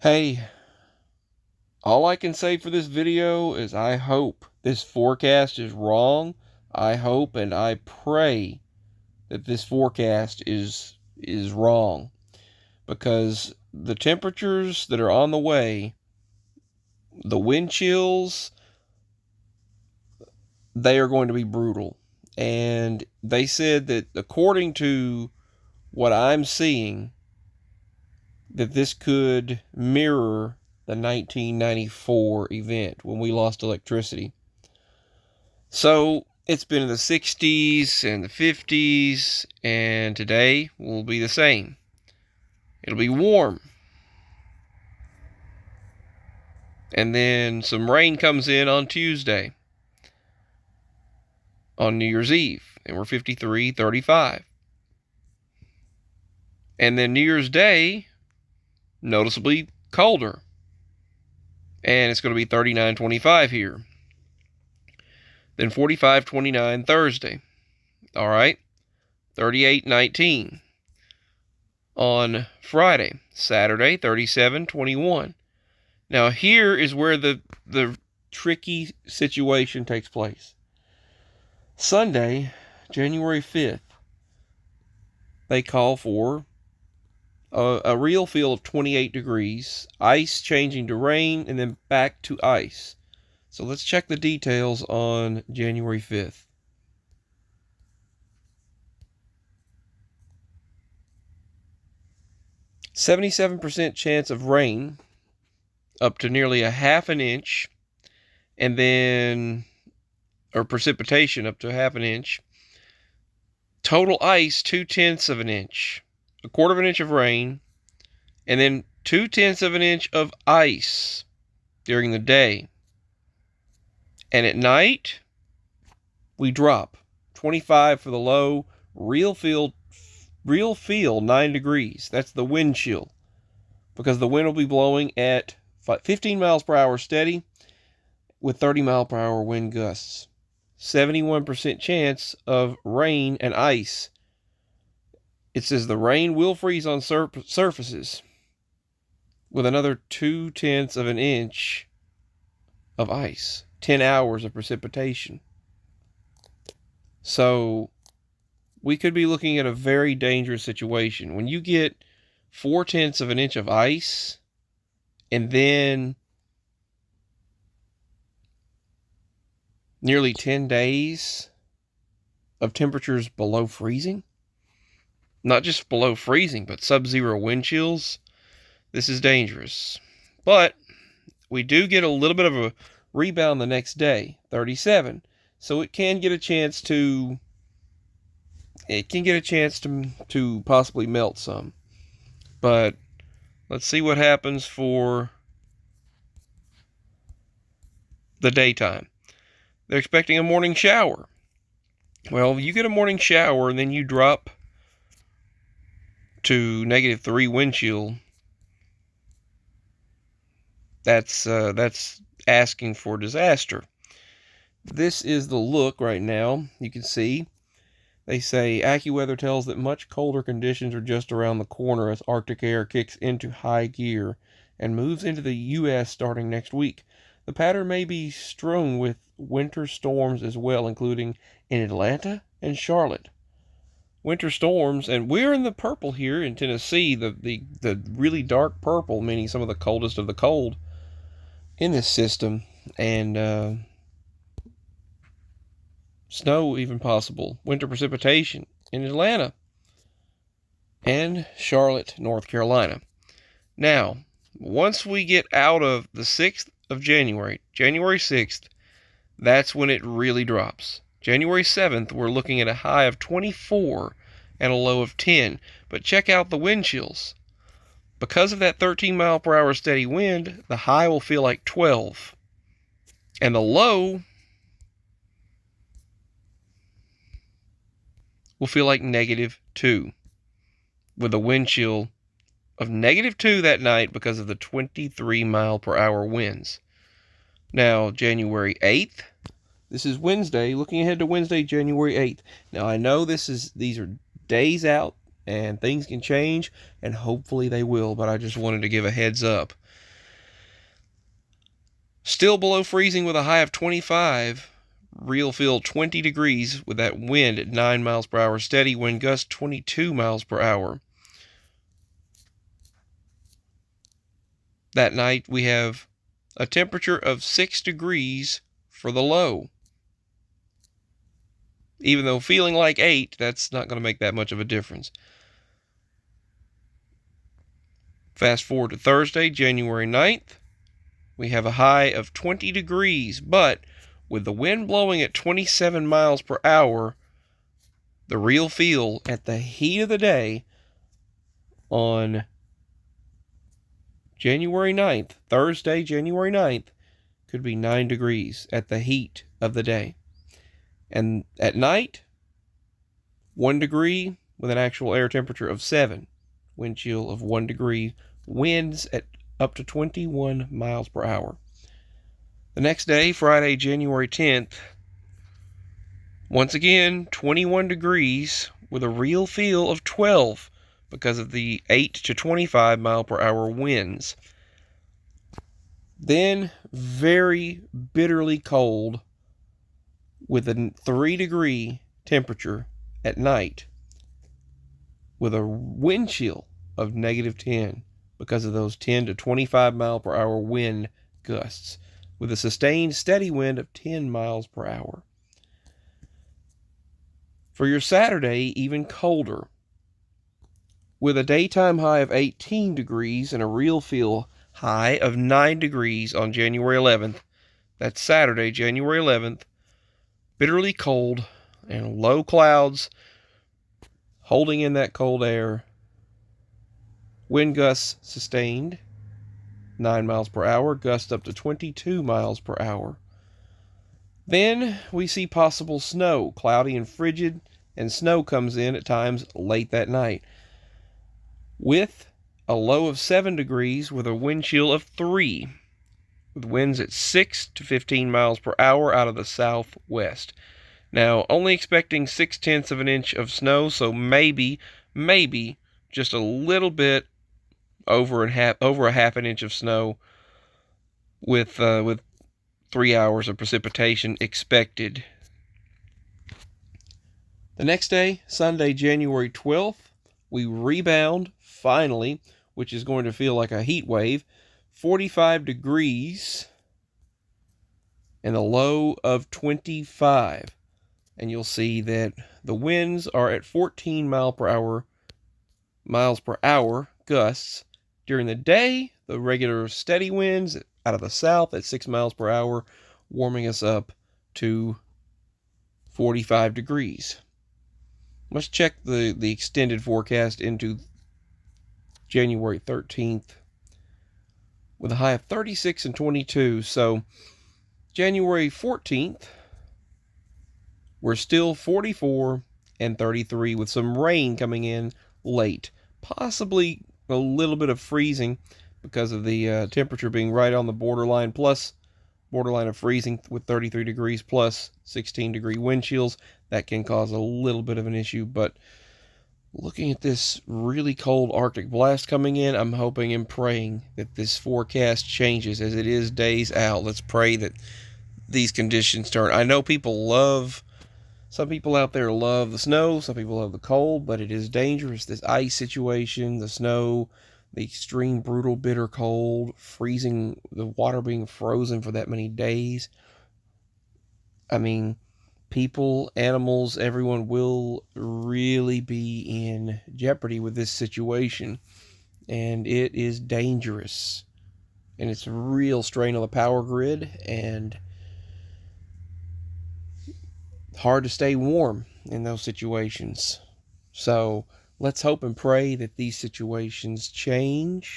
Hey, all I can say for this video is I hope this forecast is wrong. I hope and I pray that this forecast is wrong, because the temperatures that are on the way, the wind chills, they are going to be brutal. And they said that according to what I'm seeing, that this could mirror the 1994 event when we lost electricity. So it's been in the 60s and the 50s, and today will be the same. It'll be warm. And then some rain comes in on Tuesday, on New Year's Eve, and we're 53, 35. And then New Year's Day, noticeably colder. And it's going to be 39, 25 here. Then 45, 29 Thursday. All right. 38, 19 on Friday. Saturday, 37, 21. Now here is where the tricky situation takes place. Sunday, January 5th, they call for a real feel of 28 degrees, ice changing to rain, and then back to ice. So let's check the details on January 5th. %77 chance of rain, up to nearly a half an inch, and then, or precipitation up to half an inch. Total ice, 0.2 of an inch. A quarter of an inch of rain, and then 0.2 of an inch of ice during the day. And at night, we drop 25 for the low, real feel 9 degrees. That's the wind chill, because the wind will be blowing at 15 miles per hour steady with 30 mile per hour wind gusts. 71% chance of rain and ice. It says the rain will freeze on surfaces with another 0.2 of an inch of ice. 10 hours of precipitation. So we could be looking at a very dangerous situation. When you get 0.4 of an inch of ice, and then nearly 10 days of temperatures below freezing, not just below freezing, but sub-zero wind chills, this is dangerous. But we do get a little bit of a rebound the next day, 37. So it can get a chance to possibly melt some. But let's see what happens for the daytime. They're expecting a morning shower. Well, you get a morning shower and then you drop to -3 wind chill. That's asking for disaster. This is the look right now. You can see they say AccuWeather tells that much colder conditions are just around the corner as Arctic air kicks into high gear and moves into the U.S. starting next week. The pattern may be strewn with winter storms as well, including in Atlanta and Charlotte. Winter storms, and we're in the purple here in Tennessee, the really dark purple, meaning some of the coldest of the cold in this system, and snow even possible. Winter precipitation in Atlanta and Charlotte, North Carolina. Now, once we get out of the 6th of January, January 6th, that's when it really drops. January 7th, we're looking at a high of 24 and a low of 10. But check out the wind chills. Because of that 13 mile per hour steady wind, the high will feel like 12. And the low will feel like -2, with a wind chill of -2 that night because of the 23 mile per hour winds. Now, January 8th, this is Wednesday, looking ahead to Wednesday, January 8th. Now, I know these are days out, and things can change, and hopefully they will, but I just wanted to give a heads up. Still below freezing with a high of 25. Real feel 20 degrees with that wind at 9 miles per hour. Steady wind gust 22 miles per hour. That night we have a temperature of 6 degrees for the low. Even though feeling like 8, that's not going to make that much of a difference. Fast forward to Thursday, January 9th. We have a high of 20 degrees, but with the wind blowing at 27 miles per hour, the real feel at the heat of the day on January 9th, Thursday, January 9th, could be 9 degrees at the heat of the day. And at night, 1 degree with an actual air temperature of 7, wind chill of 1 degree, winds at up to 21 miles per hour. The next day, Friday, January 10th, once again, 21 degrees with a real feel of 12 because of the 8 to 25 mile per hour winds. Then, very bitterly cold with a 3 degree temperature at night with a wind chill of -10 because of those 10 to 25 mile per hour wind gusts with a sustained steady wind of 10 miles per hour. For your Saturday, even colder, with a daytime high of 18 degrees and a real feel high of 9 degrees on January 11th. That's Saturday, January 11th. Bitterly cold and low clouds holding in that cold air. Wind gusts sustained, 9 miles per hour, gust up to 22 miles per hour. Then we see possible snow, cloudy and frigid, and snow comes in at times late that night, with a low of 7 degrees with a wind chill of 3, with winds at 6 to 15 miles per hour out of the southwest. Now, only expecting 0.6 of an inch of snow, so maybe just a little bit over a half an inch of snow with 3 hours of precipitation expected. The next day, Sunday, January 12th, we rebound finally, which is going to feel like a heat wave. 45 degrees and a low of 25. And you'll see that the winds are at 14 miles per hour gusts. During the day, the regular steady winds out of the south at 6 miles per hour, warming us up to 45 degrees. Let's check the extended forecast into January 13th with a high of 36 and 22. So January 14th, we're still 44 and 33 with some rain coming in late. Possibly a little bit of freezing because of the temperature being right on the borderline of freezing with 33 degrees plus 16 degree wind chills. That can cause a little bit of an issue, but looking at this really cold Arctic blast coming in, I'm hoping and praying that this forecast changes as it is days out. Let's pray that these conditions turn. I know some people out there love the snow, some people love the cold, but it is dangerous. This ice situation, the snow, the extreme, brutal, bitter cold, freezing, the water being frozen for that many days. I mean, people, animals, everyone will really be in jeopardy with this situation. And it is dangerous. And it's a real strain on the power grid, and hard to stay warm in those situations. So let's hope and pray that these situations change